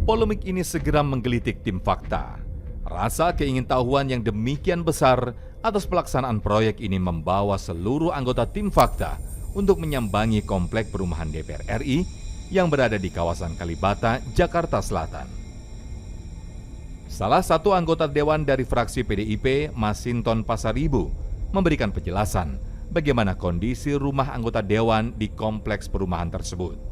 Polemik ini segera menggelitik tim Fakta. Rasa keingintahuan yang demikian besar atas pelaksanaan proyek ini membawa seluruh anggota tim Fakta untuk menyambangi komplek perumahan DPR RI yang berada di kawasan Kalibata, Jakarta Selatan. Salah satu anggota Dewan dari fraksi PDIP, Masinton Pasaribu, memberikan penjelasan bagaimana kondisi rumah anggota Dewan di kompleks perumahan tersebut.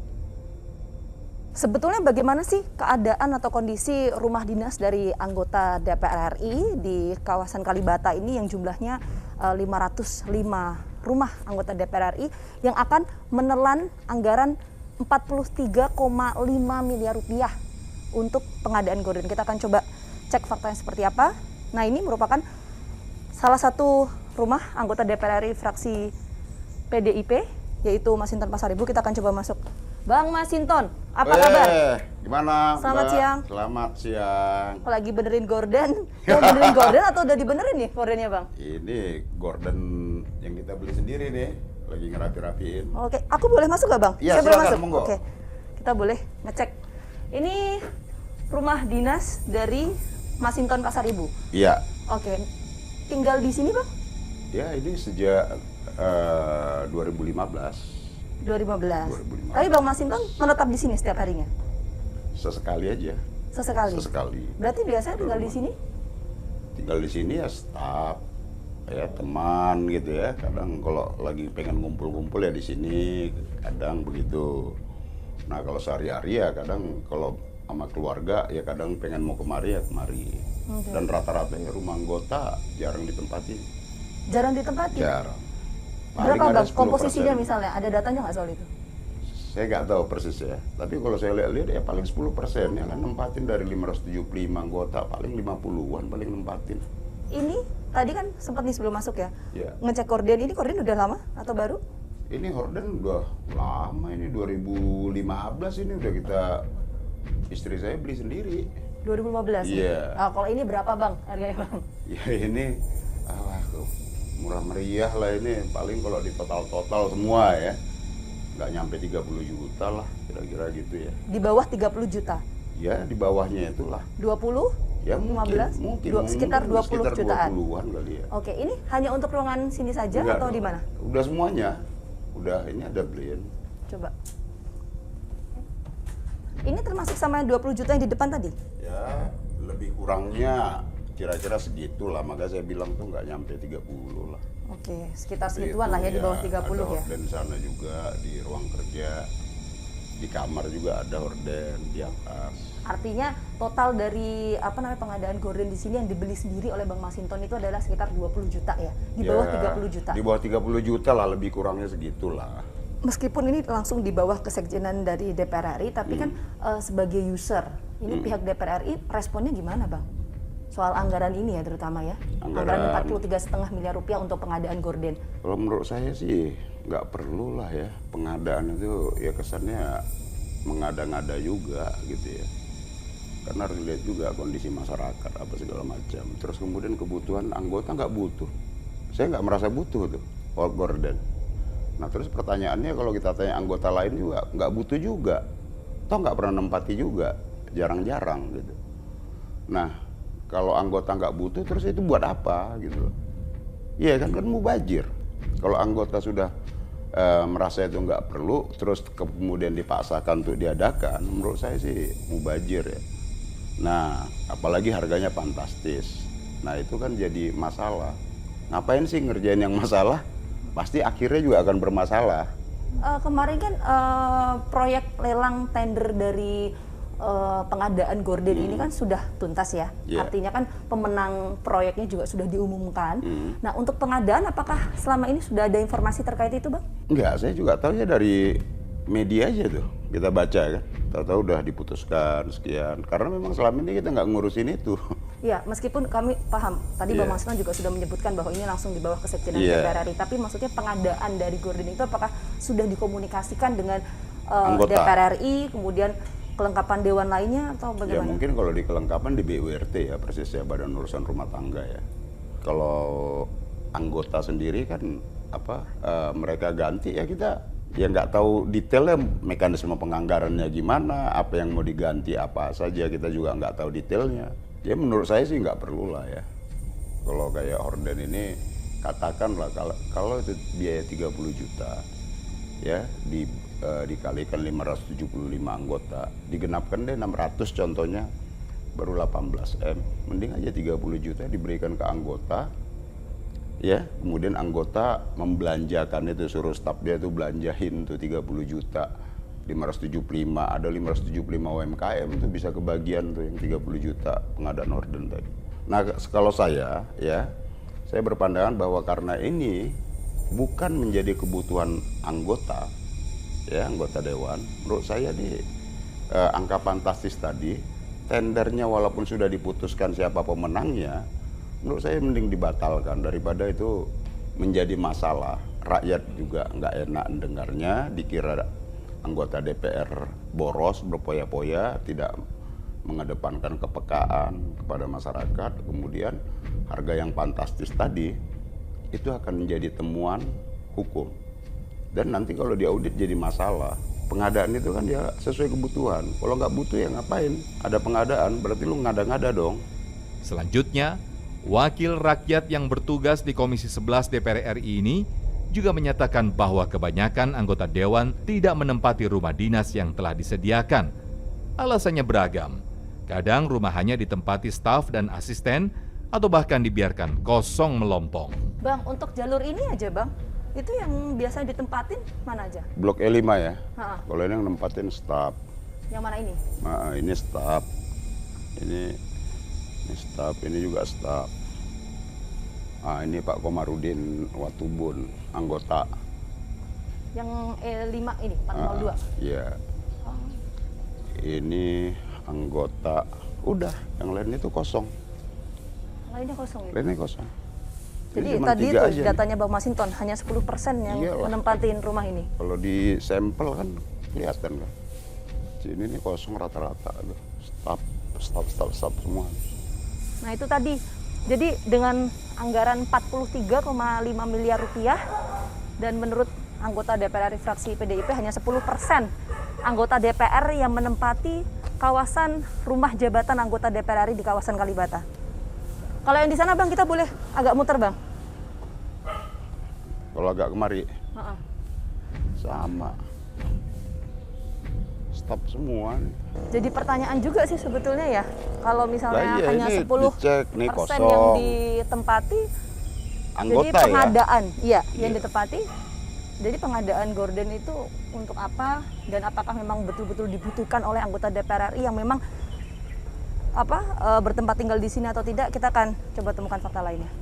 Sebetulnya bagaimana sih keadaan atau kondisi rumah dinas dari anggota DPR RI di kawasan Kalibata ini yang jumlahnya 505 rumah anggota DPR RI yang akan menelan anggaran 43,5 miliar rupiah untuk pengadaan gorden. Kita akan coba cek faktanya seperti apa. Nah, ini merupakan salah satu rumah anggota DPR RI fraksi PDIP, yaitu Masinton Pasaribu. Kita akan coba masuk. Bang Masinton, apa kabar? Gimana? Selamat Mbak? siang. Selamat siang. Lagi benerin gorden. Mau benerin gorden atau udah dibenerin nih gordennya, Bang? Ini gorden yang kita beli sendiri nih, lagi ngerapi-rapiin. Oke, aku boleh masuk gak, Bang? Iya, Saya boleh silakan, masuk. monggo. Oke, kita boleh ngecek. Ini rumah dinas dari Masinton Pasaribu. Iya. Oke, tinggal di sini, Bang? Ya, ini sejak 2015. 2015. Tapi Bang Masinton menetap di sini setiap harinya? Sesekali aja. Sesekali? Sesekali. Berarti biasanya tinggal di sini? Tinggal di sini ya staf, ya teman gitu ya. Kadang kalau lagi pengen ngumpul-ngumpul ya di sini, kadang begitu. Nah kalau sehari-hari ya kadang kalau sama keluarga ya kadang pengen mau kemari ya kemari. Okay. Dan rata-rata ya rumah anggota jarang ditempatin. Jarang ditempatin? Jarang. Berapa Paling ada Bang komposisinya 10%. misalnya? Ada datanya nggak soal itu? Saya nggak tahu persis ya. Tapi kalau saya lihat ya paling 10% ya kan nempatin dari 575 anggota paling 50-an paling nempatin. Ini tadi kan sempat nih sebelum masuk ya, Ya. ngecek korden. Ini korden udah lama atau baru? Ini horden udah lama ini 2015 ini udah kita istri saya beli sendiri. 2015 nih? Iya. Nah, kalau ini berapa Bang harganya Bang? Ya ini murah meriah lah ini paling kalau di total semua ya nggak nyampe 30 juta lah kira-kira gitu ya. Di bawah 30 juta? Ya di bawahnya itulah. 20? Ya 15? Sekitar 20 sekitar jutaan? 20-an kali ya. Oke, ini hanya untuk ruangan sini saja Enggak atau dong. di mana? Udah semuanya. Udah ini ada beliin. Coba. Ini termasuk sama 20 juta yang di depan tadi? Ya lebih kurangnya kira-kira segitulah, maka saya bilang tuh nggak nyampe 30 lah. Oke, sekitar Tapi segituan lah ya, di bawah 30 ada ya. horden sana juga di ruang kerja, di kamar juga ada horden di atas. Artinya total dari pengadaan gorden di sini yang dibeli sendiri oleh Bang Masinton itu adalah sekitar 20 juta ya, di bawah 30 juta. Di bawah 30 juta lah, lebih kurangnya segitulah. Meskipun ini langsung di bawah kesekjenan dari DPR RI, tapi kan sebagai user, ini pihak DPR RI responnya gimana Bang? Soal anggaran ini ya terutama ya, anggaran 43,5 miliar rupiah untuk pengadaan gorden. Kalau menurut saya sih nggak perlu lah ya, pengadaan itu ya kesannya mengada-ngada juga gitu ya. Karena harus lihat juga kondisi masyarakat apa segala macam. Terus kemudian kebutuhan anggota nggak butuh. Saya nggak merasa butuh tuh gorden. Nah terus pertanyaannya kalau kita tanya anggota lain juga nggak butuh juga. Toh nggak pernah nempati juga, jarang-jarang gitu. Nah kalau anggota nggak butuh terus itu buat apa gitu. Iya kan mubazir. Kalau anggota sudah merasa itu nggak perlu, terus kemudian dipaksakan untuk diadakan, menurut saya sih mubazir ya. Nah, apalagi harganya fantastis. Nah, itu kan jadi masalah. Ngapain sih ngerjain yang masalah? Pasti akhirnya juga akan bermasalah. Kemarin kan proyek lelang tender dari pengadaan gorden ini kan sudah tuntas ya. Yeah. Artinya kan pemenang proyeknya juga sudah diumumkan. Nah, untuk pengadaan apakah selama ini sudah ada informasi terkait itu, Bang? Enggak, saya juga tahu ya dari media aja tuh. Kita baca kan. Tahu-tahu udah diputuskan sekian. Karena memang selama ini kita nggak ngurusin itu. Ya, meskipun kami paham. Tadi Bang Masinton juga sudah menyebutkan bahwa ini langsung di bawah kesekjenan DPR RI. Tapi maksudnya pengadaan dari gorden itu apakah sudah dikomunikasikan dengan DPR RI, kemudian kelengkapan dewan lainnya atau bagaimana? Ya mungkin kalau di kelengkapan di BURT ya, persisnya Badan Urusan Rumah Tangga ya. Kalau anggota sendiri kan mereka ganti ya kita Ya nggak tahu detailnya mekanisme penganggarannya gimana, apa yang mau diganti apa saja, kita juga nggak tahu detailnya. Ya menurut saya sih nggak perlu lah ya. Kalau kayak horden ini, katakanlah kalau itu biaya 30 juta, ya dikalikan 575 anggota, digenapkan deh 600 contohnya, baru 18 M. Mending aja 30 juta diberikan ke anggota, ya, kemudian anggota membelanjakan itu, suruh staf dia tuh belanjain tuh 30 juta, 575, ada 575 UMKM tuh bisa kebagian tuh yang 30 juta pengadaan orden tadi. Nah kalau saya, ya, saya berpandangan bahwa karena ini bukan menjadi kebutuhan anggota, ya, anggota dewan, menurut saya di angka fantastis tadi, tendernya walaupun sudah diputuskan siapa pemenangnya, menurut saya mending dibatalkan daripada itu menjadi masalah. Rakyat juga nggak enak dengarnya, dikira anggota DPR boros, berpoya-poya, tidak mengedepankan kepekaan kepada masyarakat. Kemudian harga yang fantastis tadi itu akan menjadi temuan hukum. Dan nanti kalau diaudit jadi masalah. Pengadaan itu kan dia sesuai kebutuhan. Kalau nggak butuh ya ngapain? Ada pengadaan, berarti lu ngada-ngada dong. Selanjutnya, Wakil rakyat yang bertugas di Komisi 11 DPR RI ini juga menyatakan bahwa kebanyakan anggota dewan tidak menempati rumah dinas yang telah disediakan. Alasannya beragam. Kadang rumah hanya ditempati staf dan asisten atau bahkan dibiarkan kosong melompong. Bang, untuk jalur ini aja Bang, itu yang biasa ditempatin mana aja? Blok E5 ya. Ha-ha. Kalau ini yang nempatin staf. Yang mana ini? Nah, ini staf. Ini staf, ini juga staf. Ah, ini Pak Komarudin Watubun, anggota. Yang E5 ini, 402? Iya. Ini anggota. Udah, yang lain itu kosong. Lainnya kosong ya? Lainnya kosong. Jadi Ini cuma tadi 3 itu aja nih. datanya Bang Masinton, hanya 10% yang Iyalah. menempatin rumah ini. Kalau di sampel kan kelihatan kan. Sini nih kosong rata-rata. Staf semua. Nah itu tadi, jadi dengan anggaran 43,5 miliar rupiah dan menurut anggota DPR RI fraksi PDIP hanya 10% anggota DPR yang menempati kawasan rumah jabatan anggota DPR RI di kawasan Kalibata. Kalau yang di sana Bang, kita boleh agak muter Bang? Kalau agak kemari Ha-ha. sama. Staf semua nih. Jadi pertanyaan juga sih sebetulnya ya, kalau misalnya Lah iya, hanya ini 10% dicek, nih yang kosong. ditempati, Anggota jadi pengadaan, ya. yang Iya. ditempati. Jadi pengadaan gorden itu untuk apa dan apakah memang betul-betul dibutuhkan oleh anggota DPR RI yang memang bertempat tinggal di sini atau tidak? Kita akan coba temukan fakta lainnya.